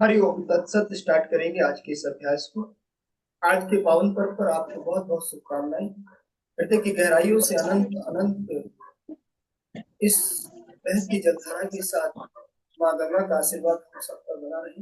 हरिओम तत्सत स्टार्ट करेंगे आज के इस अभ्यास को। आज के पावन पर्व पर आपको बहुत बहुत शुभकामनाएं। हृदय की गहराइयों से अनंत अनंत इस बहस की जलधारा के साथ माँ गंगा का आशीर्वाद हम सब पर बना रहे।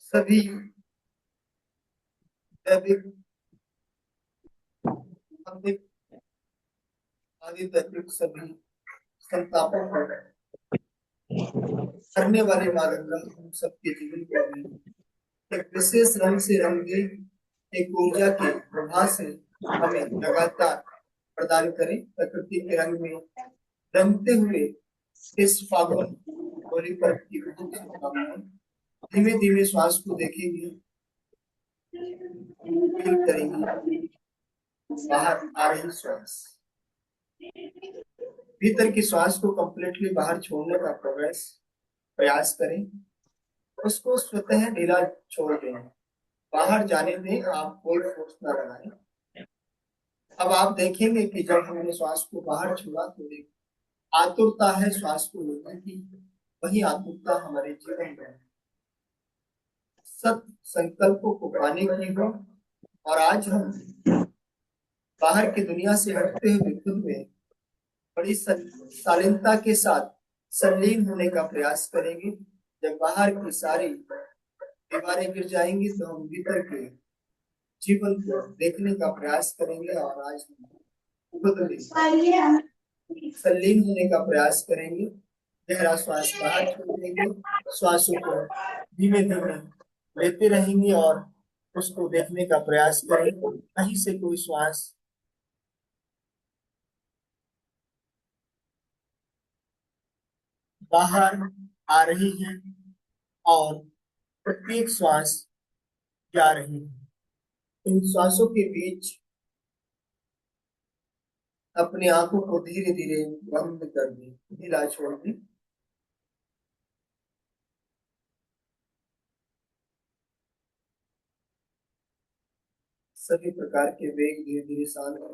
सभी दैविक आध्यात्मिक आदि दैविक सभी संतापों को करने वाले माँ गंगा हम सबके जीवन को भी एक विशेष रंग से रंगे एक ऊर्जा के प्रभाव से हमें लगातार प्रदान करें। प्रकृति के रंग में रंगते हुए इस फागुन होली पर्व की बहुत शुभकामनाएं। धीमे धीमे श्वास को देखेंगे, फील करेंगे बाहर आ रही श्वास, भीतर की श्वास को कंप्लीटली बाहर छोड़ने का प्रयास करें। उसको स्वतः ढीला छोड़ दें, बाहर जाने दें, आप कोई फोर्स ना लगाएं। अब आप देखेंगे कि जब हमने श्वास को बाहर छोड़ा तो एक आतुरता है श्वास को लेने की, वही आतुरता हमारे जीवन में सत संकल्पों को पाने की हो। और आज हम बाहर की दुनिया से हटते हुए खुद में बड़ी शालीनता के साथ संलीन होने का प्रयास करेंगे। जब बाहर की सारी दीवारें गिर जाएंगी तो हम भीतर के जीवन को देखने का प्रयास करेंगे। और आज हम खुद में संलीन होने का प्रयास करेंगे। गहरा श्वास बाहर छोड़ देंगे, श्वासों को धीमे धीमे लेते रहेंगे और उसको देखने का प्रयास करेंगे। कहीं से कोई श्वास बाहर आ रही है और प्रत्येक श्वास जा रही है। इन श्वासों के बीच अपनी आंखों को धीरे धीरे बंद कर दें, ढीला छोड़ दें। सभी प्रकार के वेग धीरे धीरे शांत हो,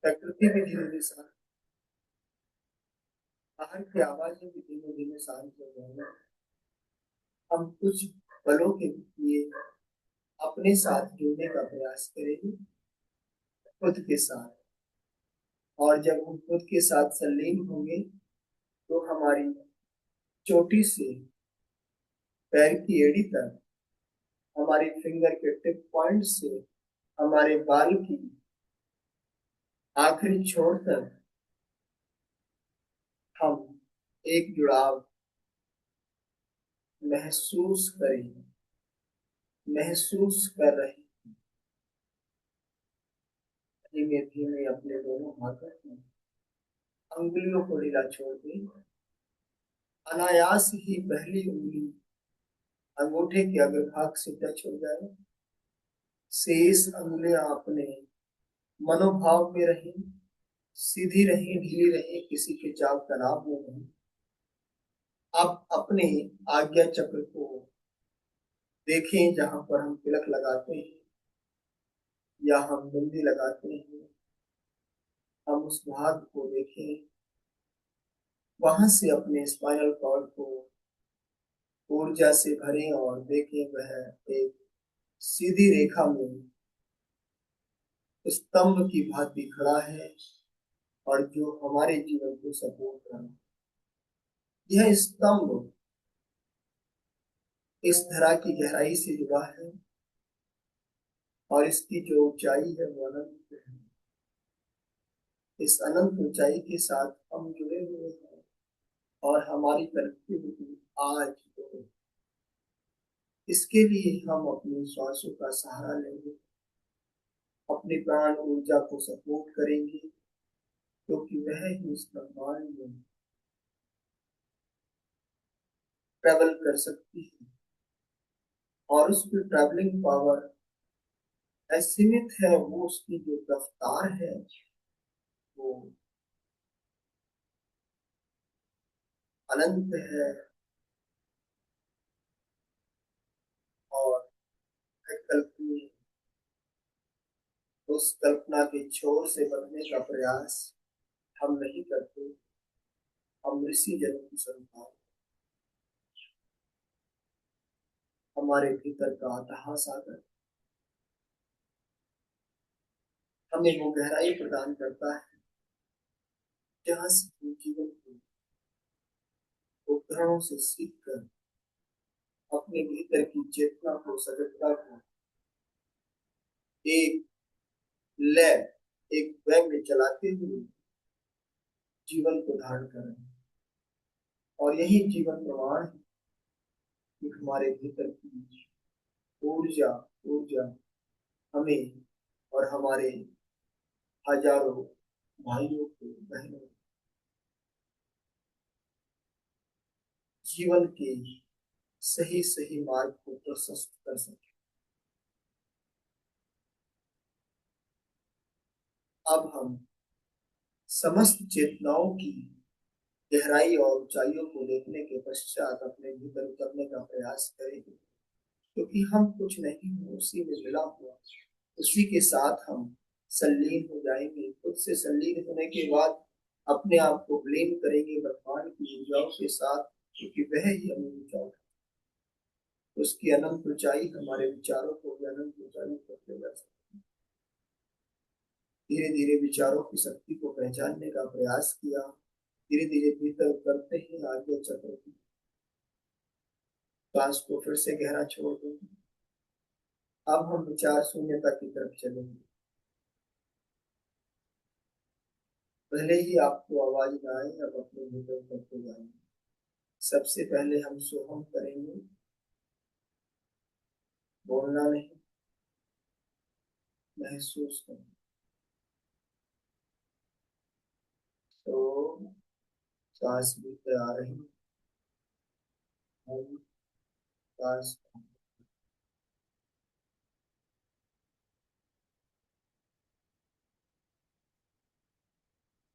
प्रकृति भी धीरे धीरे शांत, बाहर की आवाजें भी धीरे धीरे शांत हो जाएंगी। हम कुछ पलों के लिए अपने साथ जुड़ने का प्रयास करेंगे, खुद के साथ। और जब हम खुद के साथ संलीन होंगे तो हमारी चोटी से पैर की एड़ी तक, हमारी फिंगर के टिप पॉइंट से हमारे बाल की आखिरी छोर तक हम एक जुड़ाव महसूस करें, महसूस कर रहे हैं। धीमे धीमे अपने दोनों हाथों में अंगुलियों को ढीला छोड़ दें। अनायास ही पहली उंगली अंगूठे के अग्रभाग से टच हो जाए, शेष अंगुलियां अपने मनोभाव में रहें, सीधी रहें, ढीली रहें, किसी के चाव तनाव में नहीं। आप अपने आज्ञा चक्र को देखें, जहां पर हम तिलक लगाते हैं या हम बिंदी लगाते हैं, हम उस भाग को देखें। वहां से अपने स्पाइनल कॉर्ड को ऊर्जा से भरें और देखें वह एक सीधी रेखा में स्तंभ की भांति खड़ा है और जो हमारे जीवन को सपोर्ट कर रहा है। यह स्तंभ इस धरा की गहराई से जुड़ा है और इसकी जो ऊंचाई है वो अनंत है। इस अनंत ऊंचाई के साथ हम जुड़े हुए हैं और हमारी कनेक्टिविटी आज तो इसके लिए हम अपने श्वासों का सहारा लेंगे, अपनी प्राण ऊर्जा को सपोर्ट करेंगे, क्योंकि वह ही इस ब्रह्मांड में ट्रेवल कर सकती है और उसकी ट्रैवलिंग पावर असीमित है। वो उसकी जो रफ्तार है वो अनंत है और अकल्पनीय। उस कल्पना के छोर से बचने का प्रयास हम नहीं करते। हम ऋषि जन्म की संतान, हमारे भीतर का अथाह सागर हमें वो गहराई प्रदान करता है जहाँ से हम जीवन को उदाहरणों से सीखकर अपने भीतर की चेतना को, सजगता को एक लय, एक वेग में चलाते हुए जीवन को धारण करें। और यही जीवन प्रमाण है कि हमारे भीतर की ऊर्जा ऊर्जा हमें और हमारे हजारों भाइयों को, बहनों जीवन के सही सही मार्ग को प्रशस्त कर सके। अब हम समस्त चेतनाओं की गहराई और ऊंचाइयों को देखने के पश्चात अपने भीतर उतरने का प्रयास करेंगे, क्योंकि हम कुछ नहीं हैं, उसी में मिला हुआ, उसी के साथ हम संलीन हो जाएंगे। खुद से संलीन होने के बाद अपने आप को विलीन करेंगे ब्रह्मांड की ऊर्जाओं के साथ, क्योंकि वह ही हमें ऊंचा, उसकी अनंत ऊंचाई हमारे विचारों को भी अनंत ऊंचाई पर ले जा सकती है। धीरे धीरे विचारों की शक्ति को पहचानने का प्रयास किया, धीरे धीरे भीतर उतरते ही आगे चक्र की सांस को फिर से गहरा छोड़ देंगे। अब हम विचार शून्यता की तरफ चलेंगे। पहले ही आपको आवाज ना आए, अब अपने भीतर करते जाएंगे। सबसे पहले हम सोहम करेंगे, बोलना नहीं, महसूस करना। तो सांस भीतर आ रही है, सांस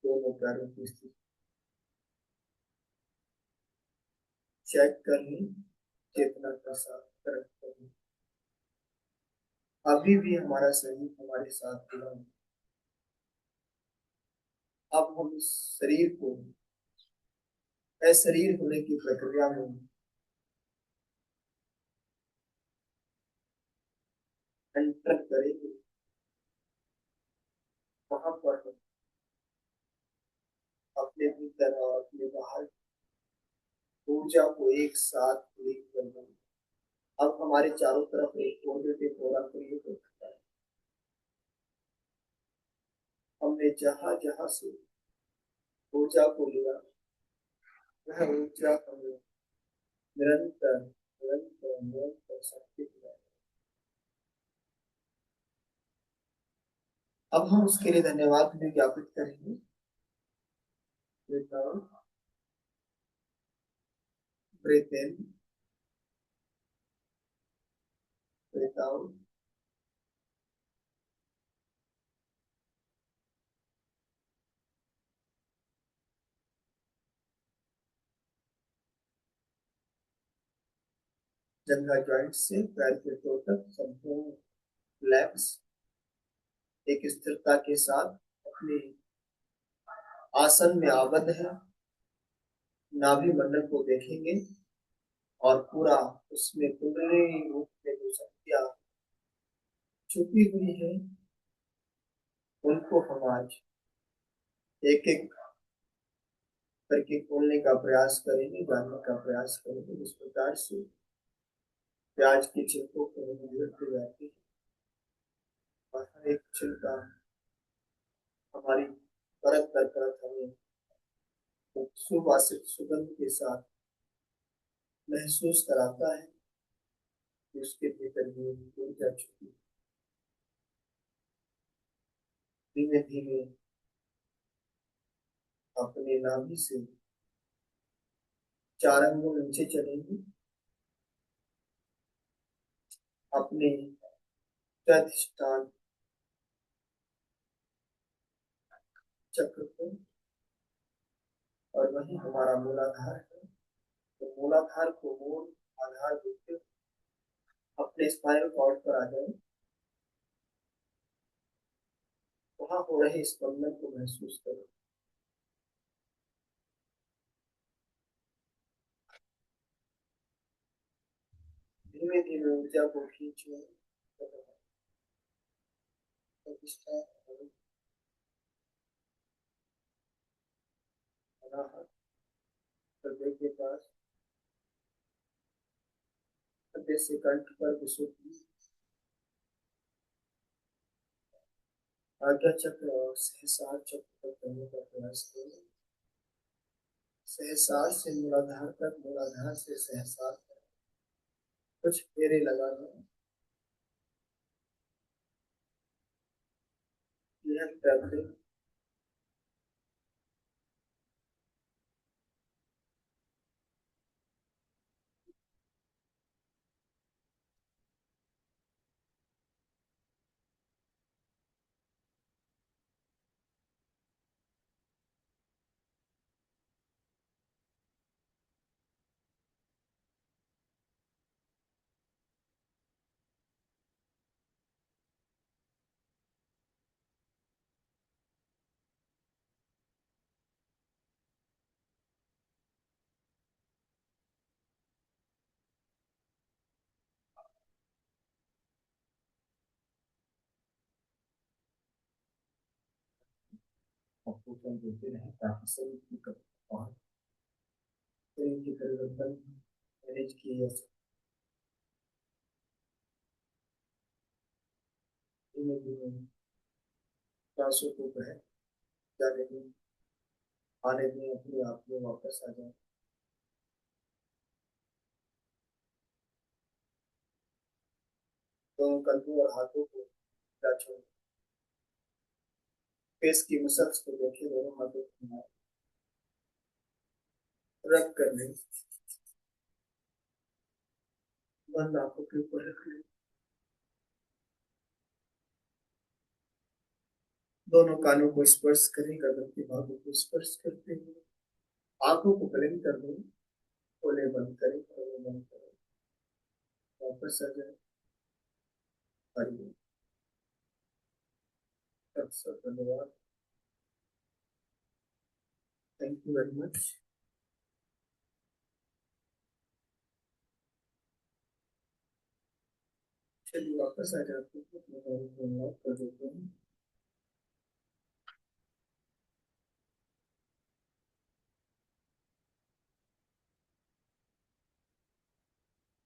दोनों पैरों की स्थिति चेक करनी, चेतना का साथ करना। अभी भी हमारा शरीर हमारे साथ जुड़ा है। अब हम इस शरीर को अशरीर होने की प्रक्रिया में एंटर करेंगे। वहां पर हम अपने भीतर और अपने बाहर ऊर्जा को एक साथ लिंक कर देंगे। अब हमारे चारों तरफ एक पॉजिटिव ऑरा क्रिएट होता है। हमने जहां जहां से ऊर्जा को लिया, वह ऊर्जा हमें निरंतर निरंतर निरंतर शक्ति दिलाए। अब हम उसके लिए धन्यवाद भी ज्ञापित करेंगे। Breath in, breath out. जंघा joint से पैर के टो तक संपूर्ण रिलैक्स, एक स्थिरता के साथ अपने आसन में आबद्ध है। नाभि मंडल को देखेंगे और पूरा उसमें कुंडली रूप में जो शक्तियां छुपी हुई है, उनको हम आज एक एक करके खोलने का प्रयास करेंगे, जानने का प्रयास करेंगे। इस प्रकार से प्याज की छिलकों को गिरते जाती है और हर एक छिलका हमारी परत दर परत हमें सुवासित सुगंध के साथ महसूस कराता है कि उसके भीतर भी ऊर्जा छुपी। धीमे धीमे अपने नाभि से 4 अंगुल नीचे चलेंगे, अपने स्वाधिष्ठान चक्र को, और वही हमारा मूलाधार है। तो मूलाधार को मूल आधार देते हुए अपने स्पाइनल कॉर्ड पर आ जाए। वहां हो रहे स्पंदन को महसूस करो। धीमे धीमे ऊर्जा को खींचो। प्रतिष्ठा और अनाहत हृदय के पास, हृदय से कंठ पर विशुद्धि, आज्ञा चक्र और सहस्रार चक्र तक करने का प्रयास करो। सहस्रार से मूलाधार तक, मूलाधार से सहस्रार तक कुछ फेरे लगाना। यह करते पोषण देते रहे ताकि शरीर की और शरीर की परिवर्तन मैनेज किए जा सके। धीमे धीमे सांसों को बह जाने दें, आने दें, अपने आप में वापस आ जाए। दोनों कंधों और हाथों को ढीला छोड़ें। फेस की मसल्स को देखें, दोनों हाथों को रब कर लें। बंद आंखों के ऊपर रख लें। दोनों कानों को स्पर्श करें, गर्दन के भागों को स्पर्श करते हुए आंखों को ब्लिंक कर दें। खोले बंद करें, खोले बंद करें, वापस आ जाए। हरिओम। धन्यवाद। Thank you very much. चलिए वापस आ जाते हैं, कर देते हैं।